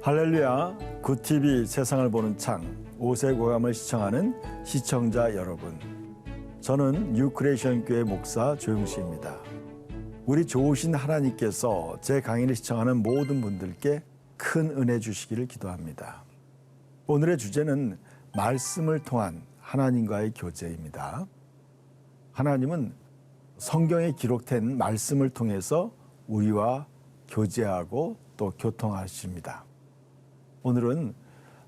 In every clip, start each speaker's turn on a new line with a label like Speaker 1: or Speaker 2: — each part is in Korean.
Speaker 1: 할렐루야, 굿TV 세상을 보는 창, 5세 고감을 시청하는 시청자 여러분. 저는 뉴크리에이션 교회 목사 조용식입니다. 우리 좋으신 하나님께서 제 강의를 시청하는 모든 분들께 큰 은혜 주시기를 기도합니다. 오늘의 주제는 말씀을 통한 하나님과의 교제입니다. 하나님은 성경에 기록된 말씀을 통해서 우리와 교제하고 또 교통하십니다. 오늘은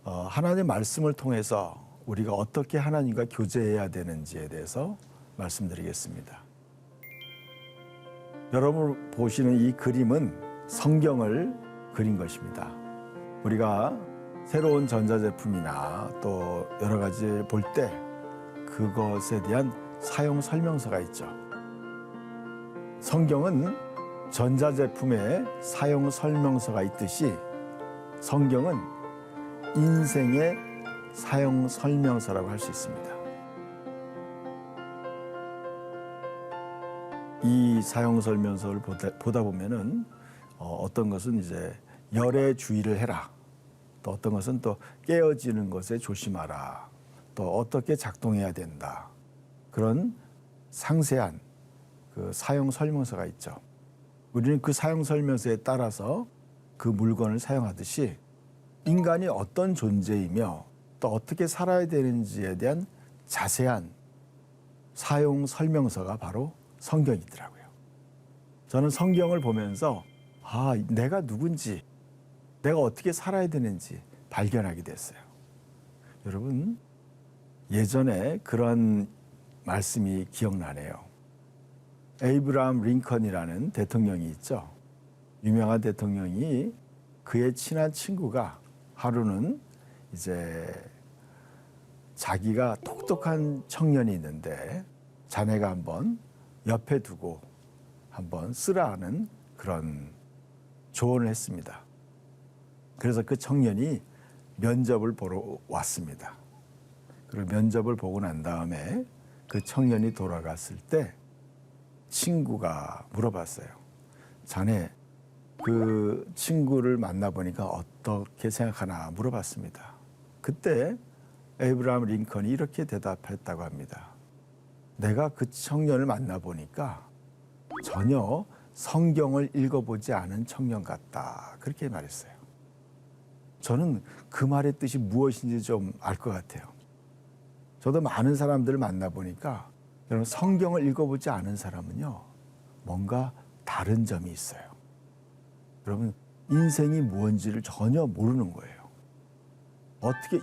Speaker 1: 하나님의 말씀을 통해서 우리가 어떻게 하나님과 교제해야 되는지에 대해서 말씀드리겠습니다. 여러분 보시는 이 그림은 성경을 그린 것입니다. 우리가 새로운 전자제품이나 또 여러 가지 볼 때 그것에 대한 사용 설명서가 있죠. 성경은 전자제품에 사용 설명서가 있듯이 성경은 인생의 사용 설명서라고 할 수 있습니다. 이 사용 설명서를 보다 보면은 어떤 것은 이제 열에 주의를 해라. 또 어떤 것은 또 깨어지는 것에 조심하라. 또 어떻게 작동해야 된다. 그런 상세한 그 사용 설명서가 있죠. 우리는 그 사용 설명서에 따라서 그 물건을 사용하듯이 인간이 어떤 존재이며 또 어떻게 살아야 되는지에 대한 자세한 사용 설명서가 바로 성경이더라고요. 저는 성경을 보면서 내가 누군지, 내가 어떻게 살아야 되는지 발견하게 됐어요. 여러분, 예전에 그런 말씀이 기억나네요. 에이브라함 링컨이라는 대통령이 있죠. 유명한 대통령이 그의 친한 친구가 하루는 이제 자기가 똑똑한 청년이 있는데 자네가 한번 옆에 두고 한번 쓰라 하는 그런 조언을 했습니다. 그래서 그 청년이 면접을 보러 왔습니다. 그리고 면접을 보고 난 다음에 그 청년이 돌아갔을 때 친구가 물어봤어요. 자네 그 친구를 만나보니까 어떻게 생각하나 물어봤습니다. 그때 에이브라함 링컨이 이렇게 대답했다고 합니다. 내가 그 청년을 만나보니까 전혀 성경을 읽어보지 않은 청년 같다. 그렇게 말했어요. 저는 그 말의 뜻이 무엇인지 좀 알 것 같아요. 저도 많은 사람들을 만나보니까 여러분 성경을 읽어보지 않은 사람은요. 뭔가 다른 점이 있어요. 여러분 인생이 무엇인지를 전혀 모르는 거예요.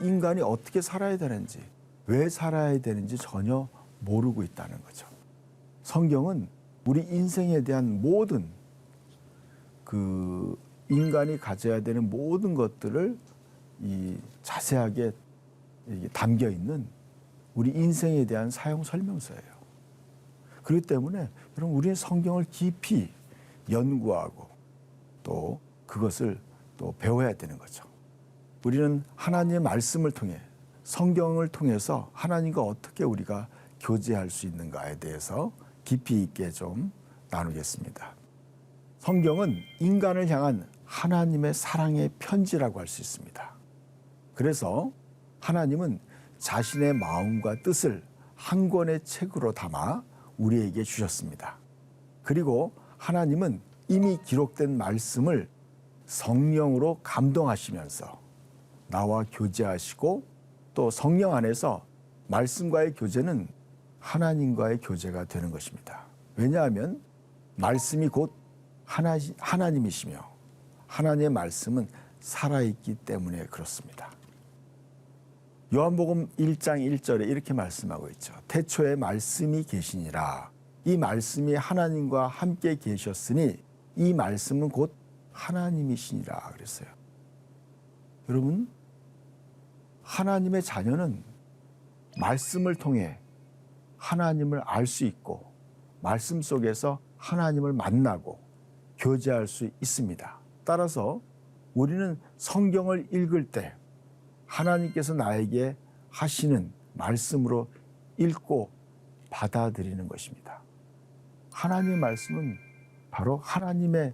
Speaker 1: 인간이 어떻게 살아야 되는지, 왜 살아야 되는지 전혀 모르고 있다는 거죠. 성경은 우리 인생에 대한 모든 그 인간이 가져야 되는 모든 것들을 자세하게 담겨 있는 우리 인생에 대한 사용 설명서예요. 그렇기 때문에 여러분 우리는 성경을 깊이 연구하고 또 그것을 또 배워야 되는 거죠. 우리는 하나님의 말씀을 통해 성경을 통해서 하나님과 어떻게 우리가 교제할 수 있는가에 대해서 깊이 있게 좀 나누겠습니다. 성경은 인간을 향한 하나님의 사랑의 편지라고 할 수 있습니다. 그래서 하나님은 자신의 마음과 뜻을 한 권의 책으로 담아 우리에게 주셨습니다. 그리고 하나님은 이미 기록된 말씀을 성령으로 감동하시면서 나와 교제하시고 또 성령 안에서 말씀과의 교제는 하나님과의 교제가 되는 것입니다. 왜냐하면 말씀이 곧 하나님이시며 하나님의 말씀은 살아있기 때문에 그렇습니다. 요한복음 1장 1절에 이렇게 말씀하고 있죠. 태초에 말씀이 계시니라. 이 말씀이 하나님과 함께 계셨으니 이 말씀은 곧 하나님이시니라 그랬어요. 여러분, 하나님의 자녀는 말씀을 통해 하나님을 알 수 있고 말씀 속에서 하나님을 만나고 교제할 수 있습니다. 따라서 우리는 성경을 읽을 때 하나님께서 나에게 하시는 말씀으로 읽고 받아들이는 것입니다. 하나님의 말씀은 바로 하나님의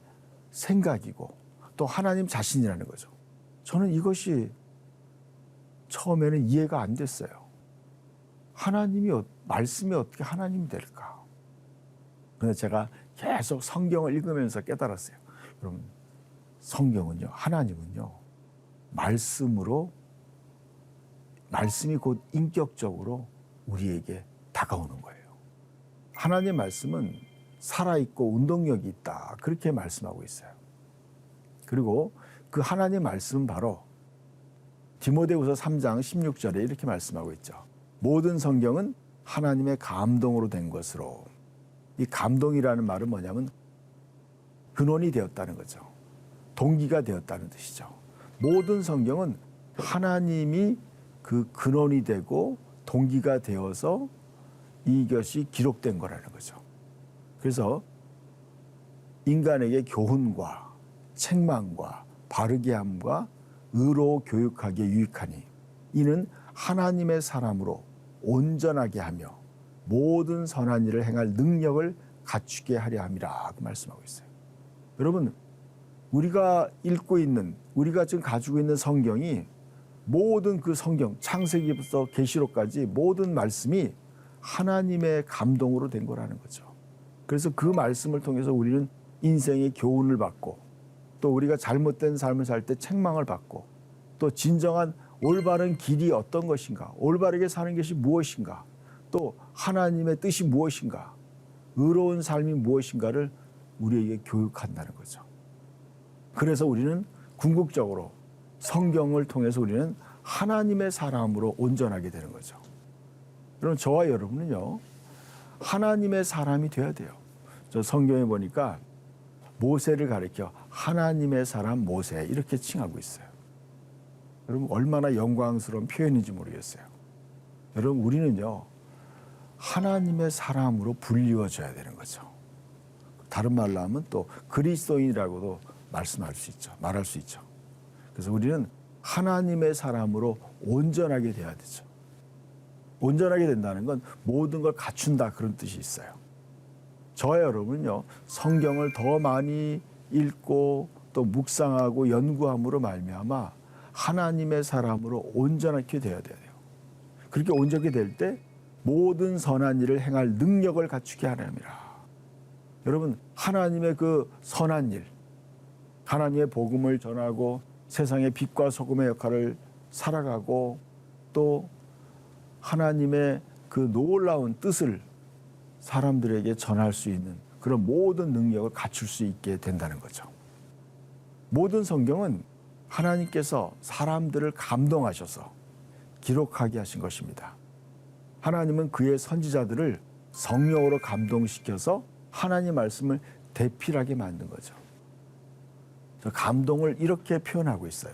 Speaker 1: 생각이고 또 하나님 자신이라는 거죠. 저는 이것이 처음에는 이해가 안 됐어요. 말씀이 어떻게 하나님이 될까? 그래서 제가 계속 성경을 읽으면서 깨달았어요. 여러분, 성경은요, 하나님은요, 말씀이 곧 인격적으로 우리에게 다가오는 거예요. 하나님의 말씀은 살아있고 운동력이 있다. 그렇게 말씀하고 있어요. 그리고 그 하나님의 말씀은 바로 디모데후서 3장 16절에 이렇게 말씀하고 있죠. 모든 성경은 하나님의 감동으로 된 것으로. 이 감동이라는 말은 뭐냐면 근원이 되었다는 거죠. 동기가 되었다는 뜻이죠. 모든 성경은 하나님이 그 근원이 되고 동기가 되어서 이것이 기록된 거라는 거죠. 그래서 인간에게 교훈과 책망과 바르게 함과 의로 교육하기에 유익하니 이는 하나님의 사람으로 온전하게 하며 모든 선한 일을 행할 능력을 갖추게 하려 함이라 그 말씀하고 있어요. 여러분, 우리가 읽고 있는, 우리가 지금 가지고 있는 성경이 모든 그 성경, 창세기부터 계시록까지 모든 말씀이 하나님의 감동으로 된 거라는 거죠. 그래서 그 말씀을 통해서 우리는 인생의 교훈을 받고 또 우리가 잘못된 삶을 살 때 책망을 받고 또 진정한 올바른 길이 어떤 것인가, 올바르게 사는 것이 무엇인가, 또 하나님의 뜻이 무엇인가, 의로운 삶이 무엇인가를 우리에게 교육한다는 거죠. 그래서 우리는 궁극적으로 성경을 통해서 우리는 하나님의 사람으로 온전하게 되는 거죠. 그럼 저와 여러분은요, 하나님의 사람이 되어야 돼요. 저 성경에 보니까 모세를 가리켜 하나님의 사람 모세 이렇게 칭하고 있어요. 여러분, 얼마나 영광스러운 표현인지 모르겠어요. 여러분, 우리는요, 하나님의 사람으로 불리워져야 되는 거죠. 다른 말로 하면 또 그리스도인이라고도 말할 수 있죠. 그래서 우리는 하나님의 사람으로 온전하게 돼야 되죠. 온전하게 된다는 건 모든 걸 갖춘다 그런 뜻이 있어요. 저와 여러분은요, 성경을 더 많이 읽고 또 묵상하고 연구함으로 말미암아 하나님의 사람으로 온전하게 되어야 돼요. 그렇게 온전하게 될 때 모든 선한 일을 행할 능력을 갖추게 하렵니다. 여러분, 하나님의 그 선한 일, 하나님의 복음을 전하고 세상의 빛과 소금의 역할을 살아가고 또 하나님의 그 놀라운 뜻을 사람들에게 전할 수 있는 그런 모든 능력을 갖출 수 있게 된다는 거죠. 모든 성경은 하나님께서 사람들을 감동하셔서 기록하게 하신 것입니다. 하나님은 그의 선지자들을 성령으로 감동시켜서 하나님 말씀을 대필하게 만든 거죠. 저 감동을 이렇게 표현하고 있어요.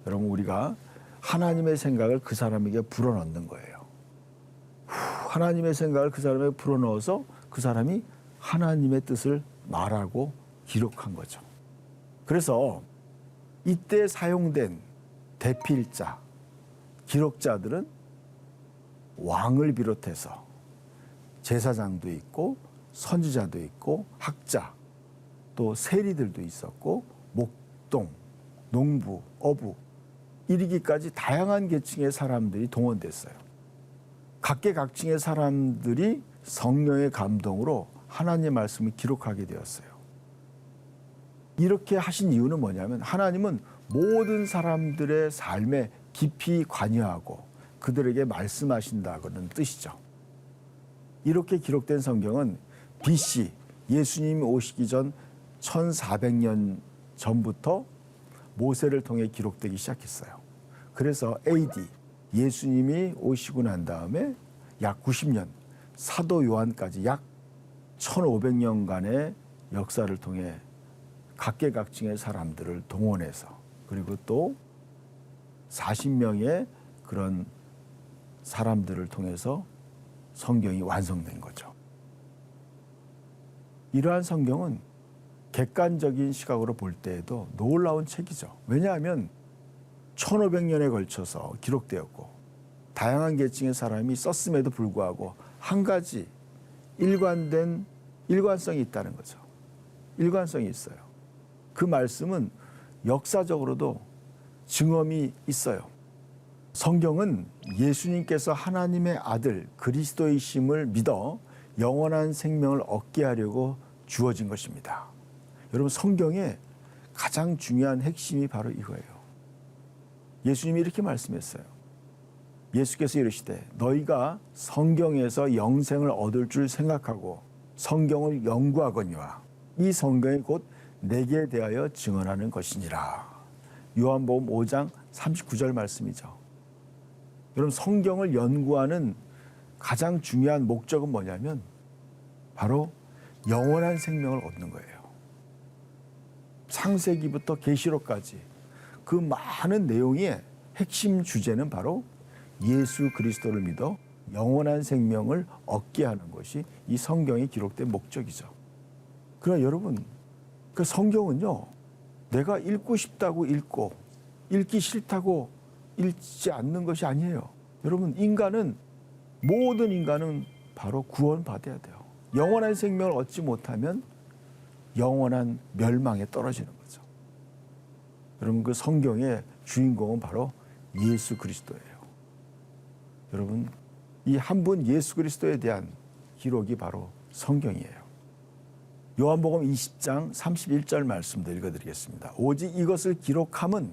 Speaker 1: 여러분, 우리가 하나님의 생각을 그 사람에게 불어넣는 거예요. 하나님의 생각을 그 사람에게 불어넣어서 그 사람이 하나님의 뜻을 말하고 기록한 거죠. 그래서 이때 사용된 대필자, 기록자들은 왕을 비롯해서 제사장도 있고 선지자도 있고 학자, 또 세리들도 있었고 목동, 농부, 어부 이르기까지 다양한 계층의 사람들이 동원됐어요. 각계각층의 사람들이 성령의 감동으로 하나님의 말씀을 기록하게 되었어요. 이렇게 하신 이유는 뭐냐면 하나님은 모든 사람들의 삶에 깊이 관여하고 그들에게 말씀하신다는 뜻이죠. 이렇게 기록된 성경은 BC, 예수님이 오시기 전 1400년 전부터 모세를 통해 기록되기 시작했어요. 그래서 AD, 예수님이 오시고 난 다음에 약 90년, 사도 요한까지 약 1500년간의 역사를 통해 각계각층의 사람들을 동원해서 그리고 또 40명의 그런 사람들을 통해서 성경이 완성된 거죠. 이러한 성경은 객관적인 시각으로 볼 때에도 놀라운 책이죠. 왜냐하면 1500년에 걸쳐서 기록되었고 다양한 계층의 사람이 썼음에도 불구하고 한 가지 일관성이 있다는 거죠. 일관성이 있어요. 그 말씀은 역사적으로도 증언이 있어요. 성경은 예수님께서 하나님의 아들 그리스도이심을 믿어 영원한 생명을 얻게 하려고 주어진 것입니다. 여러분, 성경의 가장 중요한 핵심이 바로 이거예요. 예수님이 이렇게 말씀했어요. 예수께서 이르시되 너희가 성경에서 영생을 얻을 줄 생각하고 성경을 연구하거니와 이 성경이 곧 내게 대하여 증언하는 것이니라. 요한복음 5장 39절 말씀이죠. 여러분, 성경을 연구하는 가장 중요한 목적은 뭐냐면 바로 영원한 생명을 얻는 거예요. 창세기부터 계시록까지 그 많은 내용의 핵심 주제는 바로 예수 그리스도를 믿어 영원한 생명을 얻게 하는 것이 이 성경에 기록된 목적이죠. 그러나 여러분, 그 성경은요, 내가 읽고 싶다고 읽고 읽기 싫다고 읽지 않는 것이 아니에요. 여러분, 모든 인간은 바로 구원받아야 돼요. 영원한 생명을 얻지 못하면 영원한 멸망에 떨어지는 거죠. 여러분, 그 성경의 주인공은 바로 예수 그리스도예요. 여러분, 이 한 분 예수 그리스도에 대한 기록이 바로 성경이에요. 요한복음 20장 31절 말씀도 읽어드리겠습니다. 오직 이것을 기록함은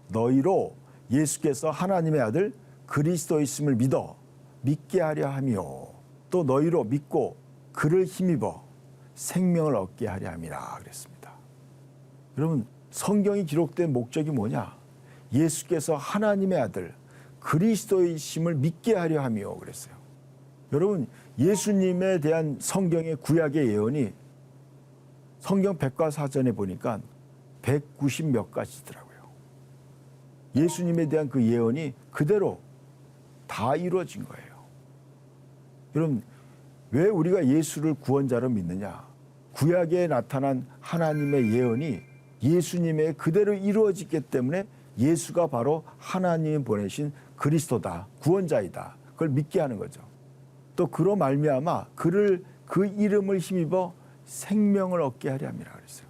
Speaker 1: 너희로 예수께서 하나님의 아들 그리스도이심을 믿어 믿게 하려 하며 또 너희로 믿고 그를 힘입어 생명을 얻게 하려 함이라 그랬습니다. 여러분, 성경이 기록된 목적이 뭐냐? 예수께서 하나님의 아들 그리스도이심을 믿게 하려 하며 그랬어요. 여러분, 예수님에 대한 성경의 구약의 예언이 성경 백과사전에 보니까 190 몇 가지더라고요. 예수님에 대한 그 예언이 그대로 다 이루어진 거예요. 여러분, 왜 우리가 예수를 구원자로 믿느냐? 구약에 나타난 하나님의 예언이 예수님의 그대로 이루어지기 때문에 예수가 바로 하나님이 보내신 그리스도다, 구원자이다. 그걸 믿게 하는 거죠. 또 그로 말미암아 그 이름을 힘입어 생명을 얻게 하려 함이라 그랬어요.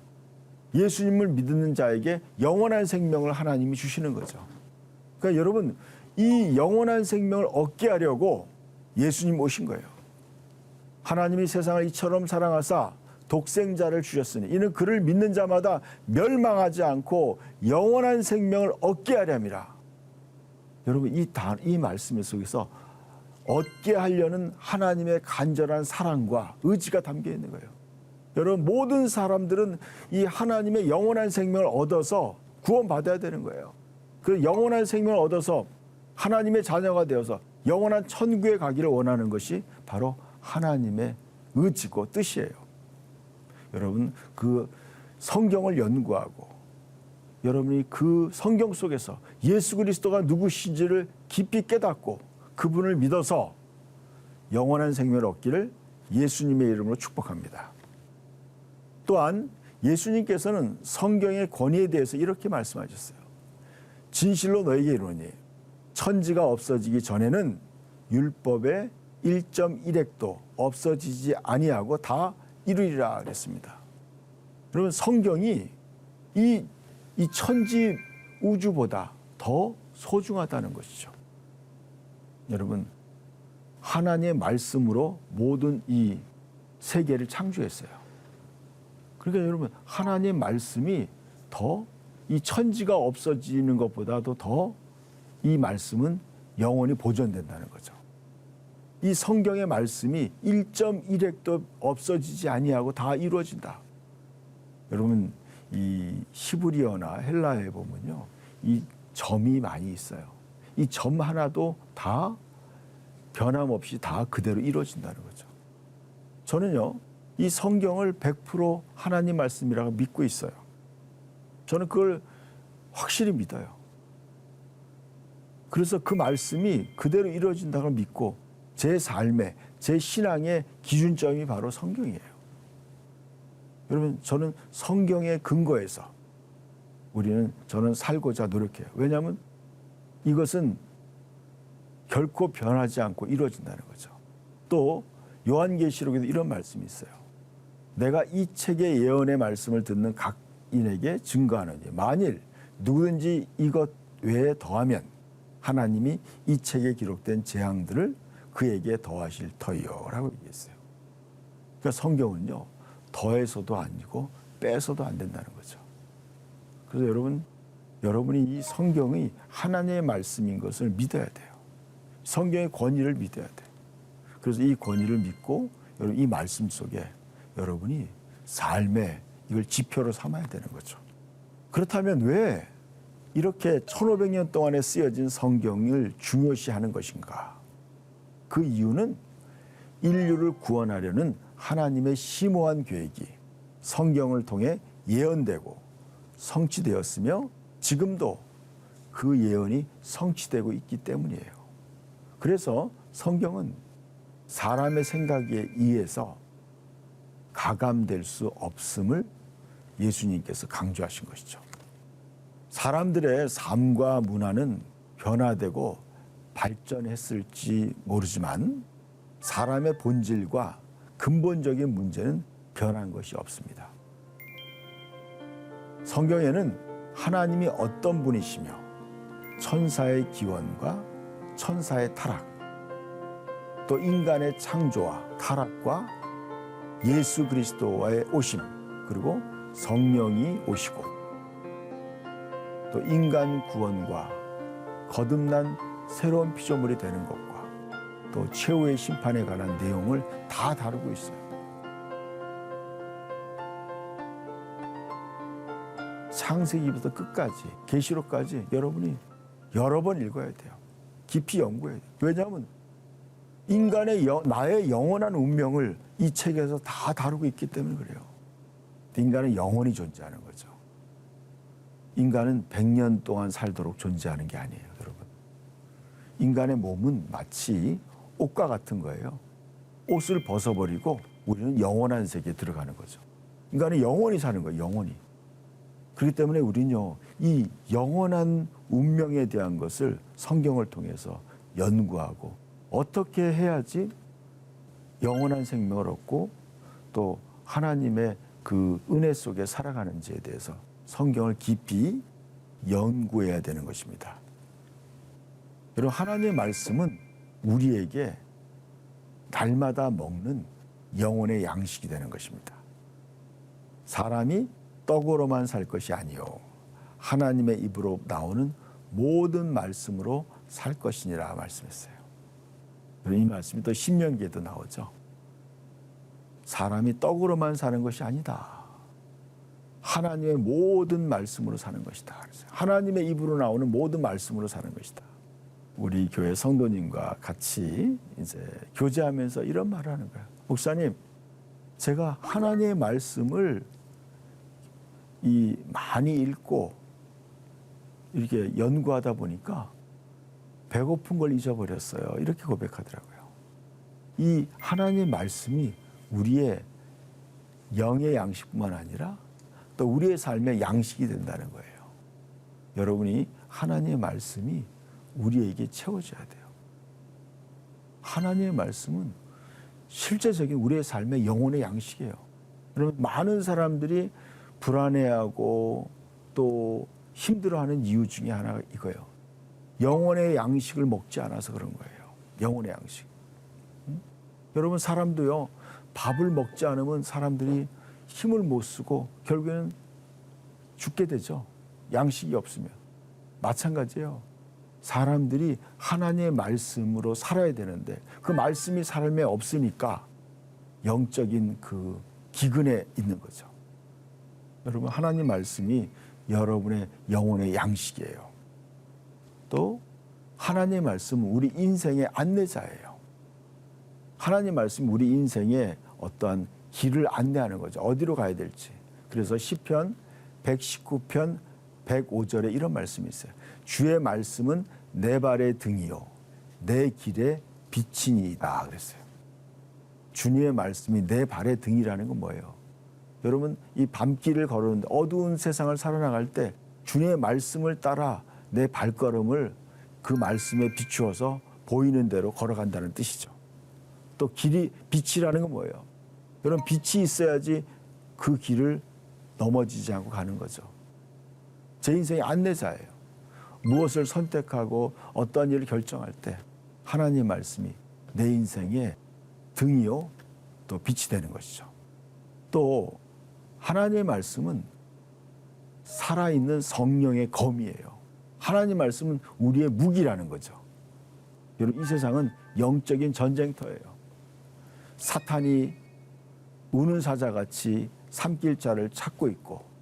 Speaker 1: 예수님을 믿는 자에게 영원한 생명을 하나님이 주시는 거죠. 그러니까 여러분, 이 영원한 생명을 얻게 하려고 예수님 오신 거예요. 하나님이 세상을 이처럼 사랑하사 독생자를 주셨으니 이는 그를 믿는 자마다 멸망하지 않고 영원한 생명을 얻게 하려 함이라. 여러분, 이 말씀 속에서 얻게 하려는 하나님의 간절한 사랑과 의지가 담겨 있는 거예요. 여러분, 모든 사람들은 이 하나님의 영원한 생명을 얻어서 구원받아야 되는 거예요. 그 영원한 생명을 얻어서 하나님의 자녀가 되어서 영원한 천국에 가기를 원하는 것이 바로 하나님의 의지고 뜻이에요. 여러분, 그 성경을 연구하고 여러분이 그 성경 속에서 예수 그리스도가 누구신지를 깊이 깨닫고 그분을 믿어서 영원한 생명을 얻기를 예수님의 이름으로 축복합니다. 또한 예수님께서는 성경의 권위에 대해서 이렇게 말씀하셨어요. 진실로 너에게 이르노니 천지가 없어지기 전에는 율법의 1.1획도 없어지지 아니하고 다 이루리라 그랬습니다. 여러분, 성경이 이 천지 우주보다 더 소중하다는 것이죠. 여러분, 하나님의 말씀으로 모든 이 세계를 창조했어요. 그러니까 여러분, 하나님의 말씀이 더 이 천지가 없어지는 것보다도 더 이 말씀은 영원히 보존된다는 거죠. 이 성경의 말씀이 1.1획도 없어지지 아니하고 다 이루어진다. 여러분, 이 히브리어나 헬라어에 보면요, 이 점이 많이 있어요. 이 점 하나도 다 변함없이 다 그대로 이루어진다는 거죠. 저는요, 이 성경을 100% 하나님 말씀이라고 믿고 있어요. 저는 그걸 확실히 믿어요. 그래서 그 말씀이 그대로 이루어진다고 믿고 제 삶의, 제 신앙의 기준점이 바로 성경이에요. 여러분, 저는 성경의 근거에서 저는 살고자 노력해요. 왜냐하면 이것은 결코 변하지 않고 이루어진다는 거죠. 또 요한계시록에도 이런 말씀이 있어요. 내가 이 책의 예언의 말씀을 듣는 각인에게 증거하노니 만일 누구든지 이것 외에 더하면 하나님이 이 책에 기록된 재앙들을 그에게 더하실 터이요라고 얘기했어요. 그러니까 성경은요, 더해서도 아니고 빼서도 안 된다는 거죠. 그래서 여러분이 이 성경이 하나님의 말씀인 것을 믿어야 돼요. 성경의 권위를 믿어야 돼요. 그래서 이 권위를 믿고 여러분 이 말씀 속에 여러분이 삶에 이걸 지표로 삼아야 되는 거죠. 그렇다면 왜 이렇게 1500년 동안에 쓰여진 성경을 중요시하는 것인가? 그 이유는 인류를 구원하려는 하나님의 심오한 계획이 성경을 통해 예언되고 성취되었으며 지금도 그 예언이 성취되고 있기 때문이에요. 그래서 성경은 사람의 생각에 의해서 가감될 수 없음을 예수님께서 강조하신 것이죠. 사람들의 삶과 문화는 변화되고 발전했을지 모르지만 사람의 본질과 근본적인 문제는 변한 것이 없습니다. 성경에는 하나님이 어떤 분이시며 천사의 기원과 천사의 타락, 또 인간의 창조와 타락과 예수 그리스도와의 오심, 그리고 성령이 오시고 또 인간 구원과 거듭난 새로운 피조물이 되는 것과 또 최후의 심판에 관한 내용을 다 다루고 있어요. 창세기부터 끝까지 계시록까지 여러분이 여러 번 읽어야 돼요. 깊이 연구해야 돼요. 왜냐하면 인간의 나의 영원한 운명을 이 책에서 다 다루고 있기 때문에 그래요. 인간은 영원히 존재하는 거죠. 인간은 100년 동안 살도록 존재하는 게 아니에요, 여러분. 인간의 몸은 마치 옷과 같은 거예요. 옷을 벗어버리고 우리는 영원한 세계에 들어가는 거죠. 인간은 영원히 사는 거예요, 영원히. 그렇기 때문에 우리는요, 이 영원한 운명에 대한 것을 성경을 통해서 연구하고 어떻게 해야지 영원한 생명을 얻고 또 하나님의 그 은혜 속에 살아가는지에 대해서 성경을 깊이 연구해야 되는 것입니다. 여러분, 하나님의 말씀은 우리에게 날마다 먹는 영혼의 양식이 되는 것입니다. 사람이 떡으로만 살 것이 아니요 하나님의 입으로 나오는 모든 말씀으로 살 것이니라 말씀했어요. 이 말씀이 또 신명기에도 나오죠. 사람이 떡으로만 사는 것이 아니다. 하나님의 모든 말씀으로 사는 것이다. 하나님의 입으로 나오는 모든 말씀으로 사는 것이다. 우리 교회 성도님과 같이 이제 교제하면서 이런 말을 하는 거예요. 목사님, 제가 하나님의 말씀을 많이 읽고 이렇게 연구하다 보니까 배고픈 걸 잊어버렸어요. 이렇게 고백하더라고요. 이 하나님의 말씀이 우리의 영의 양식뿐만 아니라 또 우리의 삶의 양식이 된다는 거예요. 여러분이 하나님의 말씀이 우리에게 채워져야 돼요. 하나님의 말씀은 실제적인 우리의 삶의 영혼의 양식이에요. 여러분, 많은 사람들이 불안해하고 또 힘들어하는 이유 중에 하나가 이거예요. 영혼의 양식을 먹지 않아서 그런 거예요. 영혼의 양식. 여러분, 사람도요, 밥을 먹지 않으면 사람들이 힘을 못 쓰고 결국에는 죽게 되죠. 양식이 없으면. 마찬가지예요. 사람들이 하나님의 말씀으로 살아야 되는데 그 말씀이 삶에 없으니까 영적인 그 기근에 있는 거죠. 여러분, 하나님 말씀이 여러분의 영혼의 양식이에요. 또 하나님의 말씀은 우리 인생의 안내자예요. 하나님 말씀은 우리 인생의 어떠한 길을 안내하는 거죠. 어디로 가야 될지. 그래서 시편 119편 105절에 이런 말씀이 있어요. 주의 말씀은 내 발의 등이요 내 길의 빛이니이다 그랬어요. 주님의 말씀이 내 발의 등이라는 건 뭐예요? 여러분, 이 밤길을 걸었는데 어두운 세상을 살아나갈 때 주님의 말씀을 따라 내 발걸음을 그 말씀에 비추어서 보이는 대로 걸어간다는 뜻이죠. 또 길이 빛이라는 건 뭐예요? 여러분, 빛이 있어야지 그 길을 넘어지지 않고 가는 거죠. 제 인생의 안내자예요. 무엇을 선택하고 어떠한 일을 결정할 때 하나님의 말씀이 내 인생의 등이요 또 빛이 되는 것이죠. 또 하나님의 말씀은 살아있는 성령의 검이에요. 하나님의 말씀은 우리의 무기라는 거죠. 여러분, 이 세상은 영적인 전쟁터예요. 사탄이 우는 사자같이 삼킬 자를 찾고 있고,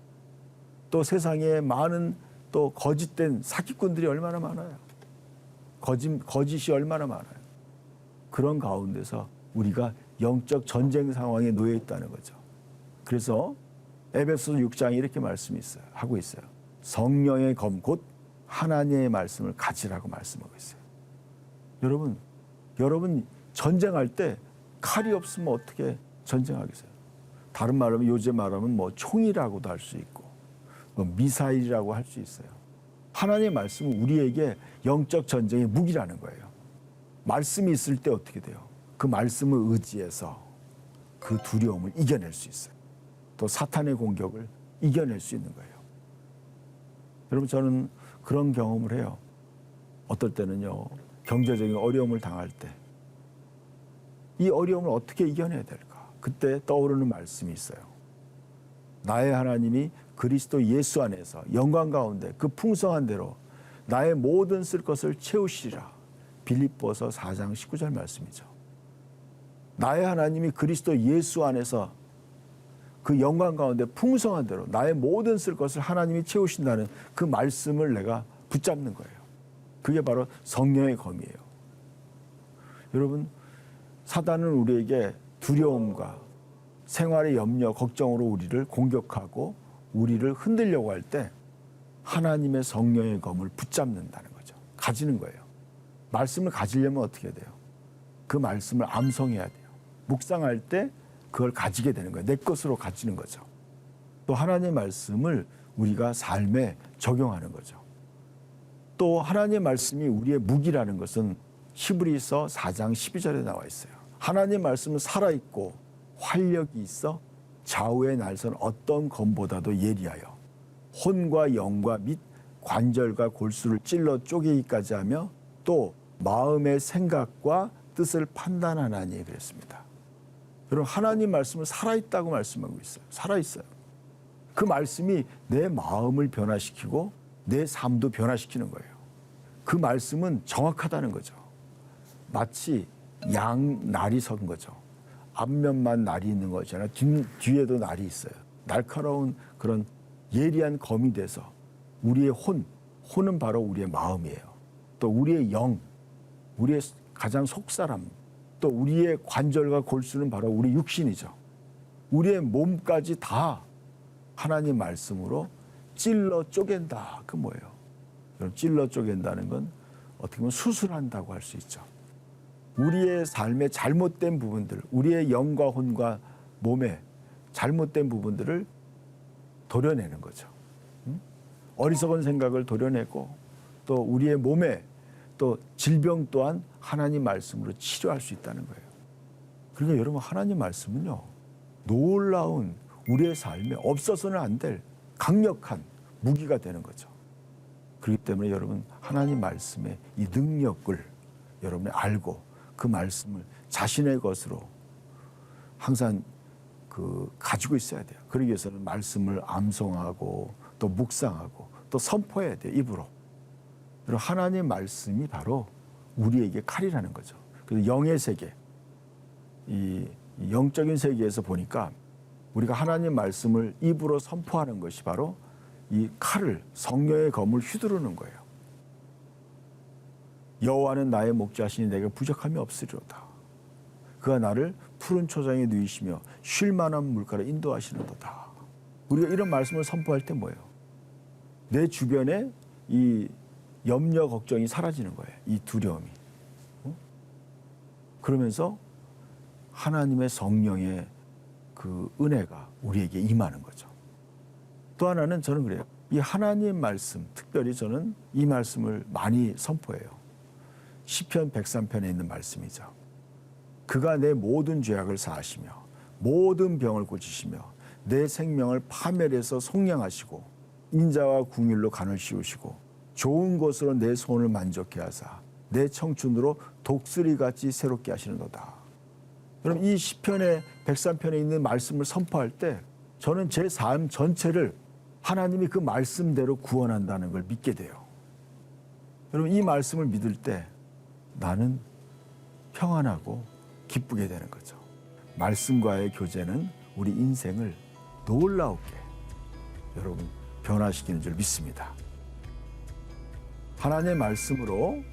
Speaker 1: 또 세상에 많은 또 거짓된 사기꾼들이 얼마나 많아요. 거짓이 얼마나 많아요. 그런 가운데서 우리가 영적 전쟁 상황에 놓여 있다는 거죠. 그래서 에베소서 6장에 이렇게 하고 있어요. 성령의 검 곧 하나님의 말씀을 가지라고 말씀하고 있어요. 여러분 전쟁할 때 칼이 없으면 어떻게 전쟁하겠어요? 다른 말하면 요즘 말하면 뭐 총이라고도 할 수 있고 뭐 미사일이라고 할 수 있어요. 하나님의 말씀은 우리에게 영적 전쟁의 무기라는 거예요. 말씀이 있을 때 어떻게 돼요? 그 말씀을 의지해서 그 두려움을 이겨낼 수 있어요. 또 사탄의 공격을 이겨낼 수 있는 거예요. 여러분, 저는 그런 경험을 해요. 어떨 때는요, 경제적인 어려움을 당할 때 이 어려움을 어떻게 이겨내야 될까? 그때 떠오르는 말씀이 있어요. 나의 하나님이 그리스도 예수 안에서 영광 가운데 그 풍성한 대로 나의 모든 쓸 것을 채우시리라. 빌립보서 4장 19절 말씀이죠. 나의 하나님이 그리스도 예수 안에서 그 영광 가운데 풍성한 대로 나의 모든 쓸 것을 하나님이 채우신다는 그 말씀을 내가 붙잡는 거예요. 그게 바로 성령의 검이에요. 여러분, 사단은 우리에게 두려움과 생활의 염려, 걱정으로 우리를 공격하고 우리를 흔들려고 할 때 하나님의 성령의 검을 붙잡는다는 거죠. 가지는 거예요. 말씀을 가지려면 어떻게 해야 돼요? 그 말씀을 암송해야 돼요. 묵상할 때 그걸 가지게 되는 거예요. 내 것으로 가지는 거죠. 또 하나님의 말씀을 우리가 삶에 적용하는 거죠. 또 하나님의 말씀이 우리의 무기라는 것은 히브리서 4장 12절에 나와 있어요. 하나님의 말씀은 살아있고 활력이 있어 좌우의 날선 어떤 검보다도 예리하여 혼과 영과 및 관절과 골수를 찔러 쪼개기까지 하며 또 마음의 생각과 뜻을 판단하나니 그랬습니다. 여러분, 하나님 말씀은 살아있다고 말씀하고 있어요. 살아있어요. 그 말씀이 내 마음을 변화시키고 내 삶도 변화시키는 거예요. 그 말씀은 정확하다는 거죠. 마치 양날이 선 거죠. 앞면만 날이 있는 것이 아니라 뒤에도 날이 있어요. 날카로운 그런 예리한 검이 돼서 우리의 혼은 바로 우리의 마음이에요. 또 우리의 영, 우리의 가장 속사람, 또 우리의 관절과 골수는 바로 우리 육신이죠. 우리의 몸까지 다 하나님 말씀으로 찔러 쪼갠다. 그 뭐예요? 여러분, 찔러 쪼갠다는 건 어떻게 보면 수술한다고 할 수 있죠. 우리의 삶의 잘못된 부분들, 우리의 영과 혼과 몸의 잘못된 부분들을 도려내는 거죠. 어리석은 생각을 도려내고 또 우리의 몸에 또 질병 또한 하나님 말씀으로 치료할 수 있다는 거예요. 그러니까 여러분, 하나님 말씀은요, 놀라운 우리의 삶에 없어서는 안 될 강력한 무기가 되는 거죠. 그렇기 때문에 여러분, 하나님 말씀의 이 능력을 여러분이 알고 그 말씀을 자신의 것으로 항상 가지고 있어야 돼요. 그러기 위해서는 말씀을 암송하고 또 묵상하고 또 선포해야 돼요. 입으로. 그리고 하나님의 말씀이 바로 우리에게 칼이라는 거죠. 그래서 영의 세계, 이 영적인 세계에서 보니까 우리가 하나님 말씀을 입으로 선포하는 것이 바로 이 칼을, 성령의 검을 휘두르는 거예요. 여호와는 나의 목자시니 내게 부족함이 없으리로다. 그가 나를 푸른 초장에 누이시며 쉴 만한 물가로 인도하시는도다. 우리가 이런 말씀을 선포할 때 뭐예요? 내 주변에 이 염려, 걱정이 사라지는 거예요. 이 두려움이. 그러면서 하나님의 성령의 그 은혜가 우리에게 임하는 거죠. 또 하나는 저는 그래요. 이 하나님 말씀, 특별히 저는 이 말씀을 많이 선포해요. 시편 103편에 있는 말씀이죠. 그가 내 모든 죄악을 사하시며 모든 병을 고치시며 내 생명을 파멸해서 속량하시고 인자와 궁율로 간을 씌우시고 좋은 것으로 내 손을 만족해 하사 내 청춘으로 독수리같이 새롭게 하시는도다. 여러분 이 시편의 103편에 있는 말씀을 선포할 때 저는 제 삶 전체를 하나님이 그 말씀대로 구원한다는 걸 믿게 돼요. 여러분 이 말씀을 믿을 때 나는 평안하고 기쁘게 되는 거죠. 말씀과의 교제는 우리 인생을 놀라우게 여러분 변화시키는 줄 믿습니다. 하나님의 말씀으로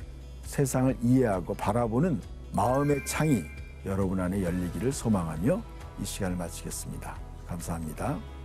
Speaker 1: 세상을 이해하고 바라보는 마음의 창이 여러분 안에 열리기를 소망하며 이 시간을 마치겠습니다. 감사합니다.